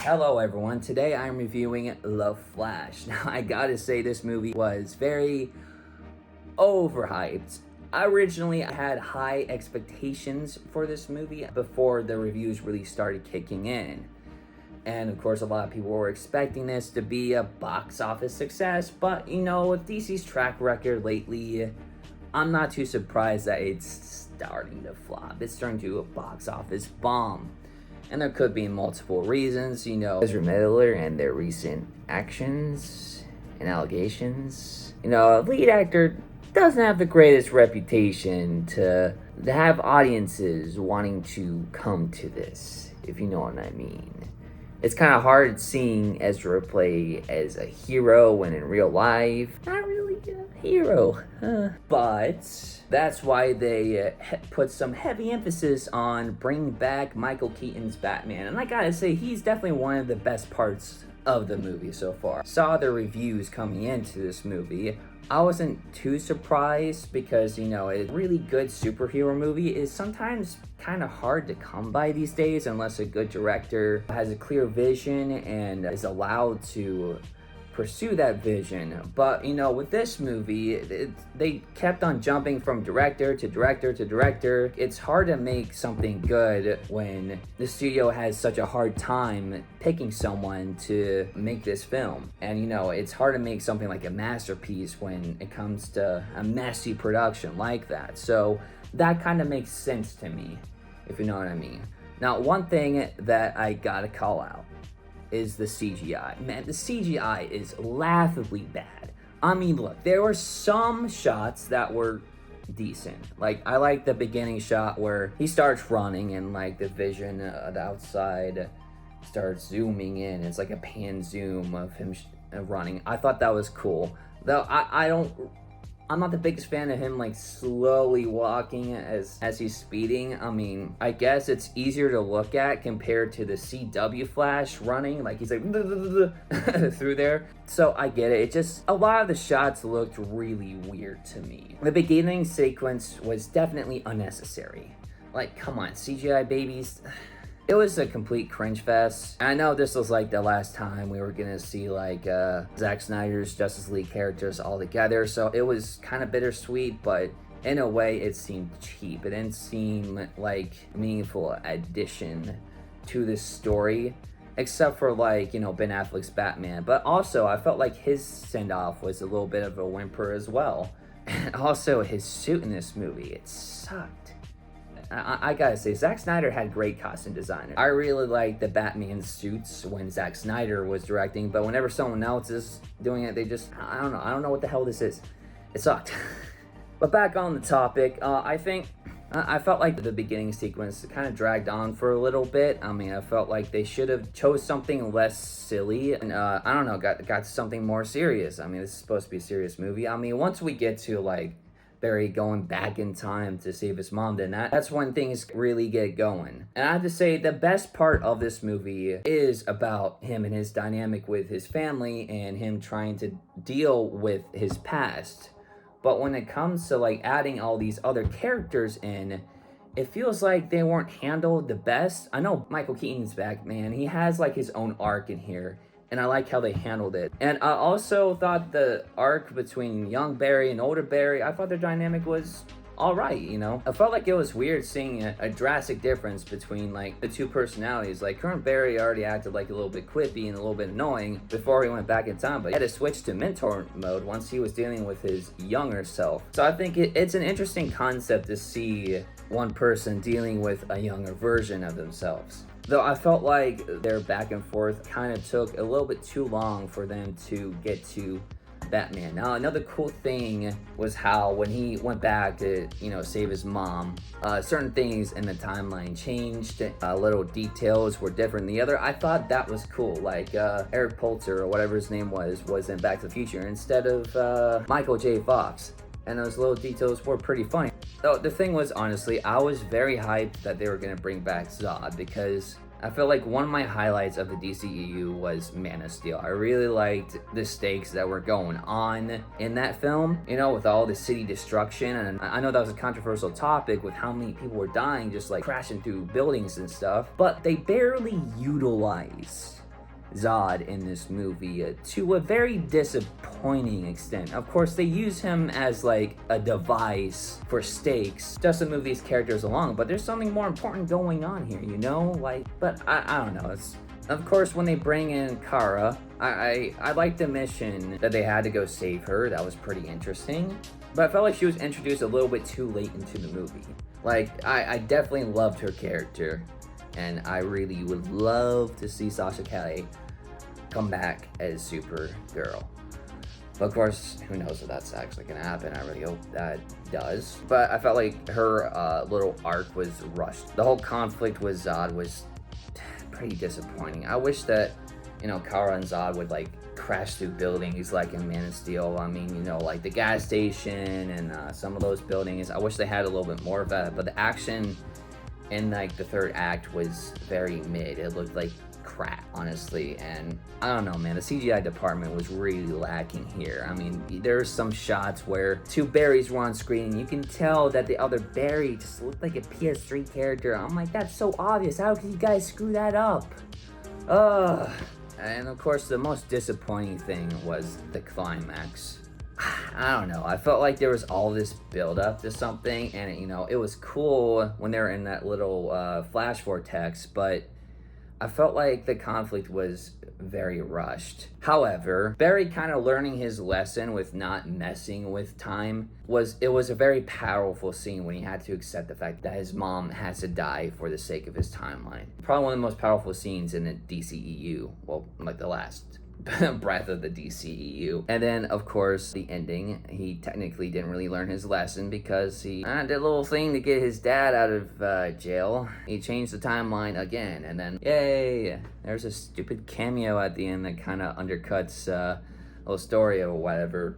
Hello everyone, today I'm reviewing The Flash. Now I gotta say this movie was very overhyped. I originally had high expectations for this movie before the reviews really started kicking in. And of course a lot of people were expecting this to be a box office success, but with DC's track record lately, I'm not too surprised that it's starting to flop. It's turning to a box office bomb. And there could be multiple reasons, Ezra Miller and their recent actions and allegations. A lead actor doesn't have the greatest reputation to have audiences wanting to come to this, if you know what I mean. It's kind of hard seeing Ezra play as a hero when in real life, not really a hero. But that's why they put some heavy emphasis on bringing back Michael Keaton's Batman. And I gotta say, he's definitely one of the best parts of the movie so far. Saw the reviews coming into this movie. I wasn't too surprised because, a really good superhero movie is sometimes kind of hard to come by these days unless a good director has a clear vision and is allowed to pursue that vision. But, with this movie, they kept on jumping from director to director to director. It's hard to make something good when the studio has such a hard time picking someone to make this film. And, it's hard to make something like a masterpiece when it comes to a messy production like that. So that kind of makes sense to me, if you know what I mean. Now, one thing that I gotta call out is the CGI. Man, the CGI is laughably bad. I mean, look, there were some shots that were decent. Like, I like the beginning shot where he starts running and, the vision of the outside starts zooming in. It's like a pan zoom of him running. I thought that was cool. Though I'm not the biggest fan of him slowly walking as he's speeding. I mean, I guess it's easier to look at compared to the CW Flash running. He's through there. So I get it. It just, a lot of the shots looked really weird to me. The beginning sequence was definitely unnecessary. Come on, CGI babies. It was a complete cringe fest. I know this was the last time we were gonna see Zack Snyder's Justice League characters all together, so it was kind of bittersweet, but in a way it seemed cheap. It didn't seem like a meaningful addition to this story, except for Ben Affleck's Batman. But also I felt like his send-off was a little bit of a whimper as well. And also his suit in this movie, it sucked. I gotta say, Zack Snyder had great costume designers. I really liked the Batman suits when Zack Snyder was directing, but whenever someone else is doing it, they just, I don't know what the hell this is. It sucked. But back on the topic, I felt like the beginning sequence kind of dragged on for a little bit. I mean, I felt like they should have chose something less silly and, got something more serious. I mean, this is supposed to be a serious movie. I mean, once we get to, Barry going back in time to save his mom, then that's when things really get going. And I have to say, the best part of this movie is about him and his dynamic with his family and him trying to deal with his past. But when it comes to adding all these other characters in, it feels like they weren't handled the best. I know Michael Keaton's back, man. He has his own arc in here, and I like how they handled it. And I also thought the arc between young Barry and older Barry, I thought their dynamic was alright, I felt like it was weird seeing a drastic difference between the two personalities. Current Barry already acted a little bit quippy and a little bit annoying before he went back in time, but he had to switch to mentor mode once he was dealing with his younger self. So I think it's an interesting concept to see one person dealing with a younger version of themselves. Though I felt like their back and forth kind of took a little bit too long for them to get to Batman. Now, another cool thing was how when he went back to, save his mom, certain things in the timeline changed. Little details were different than the other. I thought that was cool. Eric Poulter, or whatever his name was in Back to the Future, instead of Michael J. Fox. And those little details were pretty funny. So the thing was, honestly, I was very hyped that they were going to bring back Zod, because I feel like one of my highlights of the DCEU was Man of Steel. I really liked the stakes that were going on in that film, with all the city destruction. And I know that was a controversial topic with how many people were dying, just crashing through buildings and stuff. But they barely utilize Zod in this movie to a very disappointing extent. Of course, they use him as like a device for stakes just to move these characters along, but there's something more important going on here, you know? Like, but I don't know. It's of course when they bring in Kara, I liked the mission that they had to go save her. That was pretty interesting. But I felt like she was introduced a little bit too late into the movie. Like, I definitely loved her character, and I really would love to see Sasha Calle come back as Supergirl. But of course, who knows if that's actually gonna happen. I really hope that does. But I felt like her little arc was rushed. The whole conflict with Zod was pretty disappointing. I wish that, Kara and Zod would like crash through buildings like in Man of Steel. I mean, like the gas station and some of those buildings. I wish they had a little bit more of that. But the action in like the third act was very mid. It looked like crap, honestly. And I don't know, man, the CGI department was really lacking here. I mean, there's some shots where two Barrys were on screen and you can tell that the other Barry just looked like a PS3 character. I'm like, that's so obvious. How could you guys screw that up? Ugh. And of course, the most disappointing thing was the climax. I don't know. I felt like there was all this build up to something, and it was cool when they were in that little flash vortex, but I felt like the conflict was very rushed. However, Barry kind of learning his lesson with not messing with time was a very powerful scene when he had to accept the fact that his mom has to die for the sake of his timeline. Probably one of the most powerful scenes in the DCEU. Well, like the last breath of the DCEU. And then, of course, the ending. He technically didn't really learn his lesson because he did a little thing to get his dad out of jail. He changed the timeline again, and then, yay! There's a stupid cameo at the end that kind of undercuts the whole story or whatever.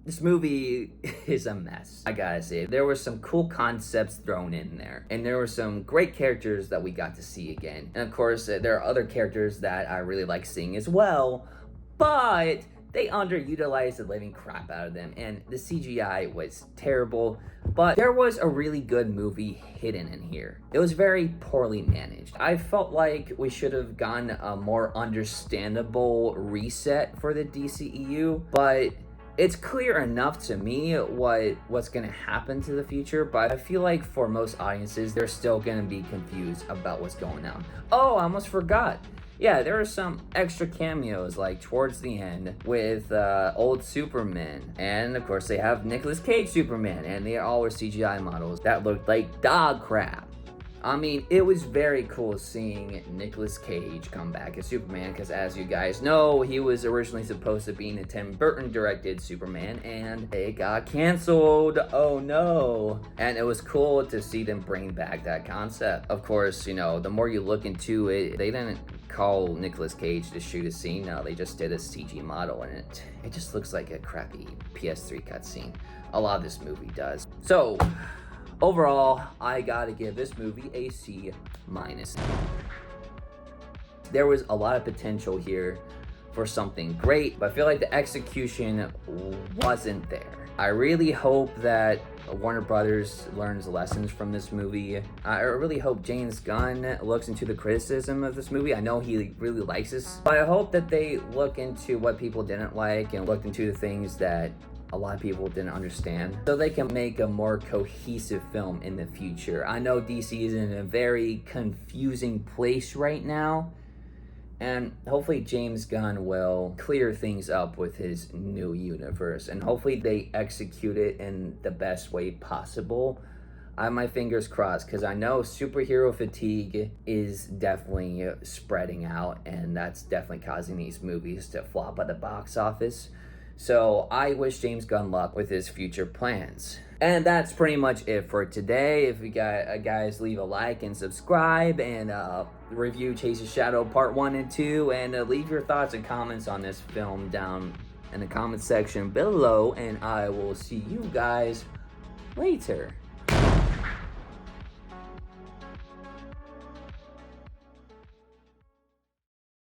This movie is a mess, I gotta say. There were some cool concepts thrown in there, and there were some great characters that we got to see again. And of course, there are other characters that I really like seeing as well, but they underutilized the living crap out of them, and the CGI was terrible. But there was a really good movie hidden in here. It was very poorly managed. I felt like we should have gotten a more understandable reset for the DCEU, but it's clear enough to me what's gonna happen to the future, but I feel like for most audiences, they're still gonna be confused about what's going on. Oh, I almost forgot. Yeah, there are some extra cameos like towards the end with old Superman, and of course they have Nicolas Cage Superman, and they all were CGI models that looked like dog crap. I mean, it was very cool seeing Nicolas Cage come back as Superman, because as you guys know, he was originally supposed to be in a Tim Burton directed Superman, and it got canceled. Oh no. And it was cool to see them bring back that concept. Of course, the more you look into it, they didn't call Nicolas Cage to shoot a scene. No, they just did a CG model, and it just looks like a crappy PS3 cutscene. A lot of this movie does. So, overall, I gotta give this movie a C-. There was a lot of potential here for something great, but I feel like the execution wasn't there. I really hope that Warner Brothers learns lessons from this movie. I really hope James Gunn looks into the criticism of this movie. I know he really likes this, but I hope that they look into what people didn't like and look into the things that a lot of people didn't understand, so they can make a more cohesive film in the future. I know DC is in a very confusing place right now, and hopefully James Gunn will clear things up with his new universe, and hopefully they execute it in the best way possible. I have my fingers crossed, because I know superhero fatigue is definitely spreading out, and that's definitely causing these movies to flop at the box office. So I wish James Gunn luck with his future plans. And that's pretty much it for today. If you guys leave a like and subscribe, and review Chase's Shadow Part 1 and 2, and leave your thoughts and comments on this film down in the comment section below, and I will see you guys later.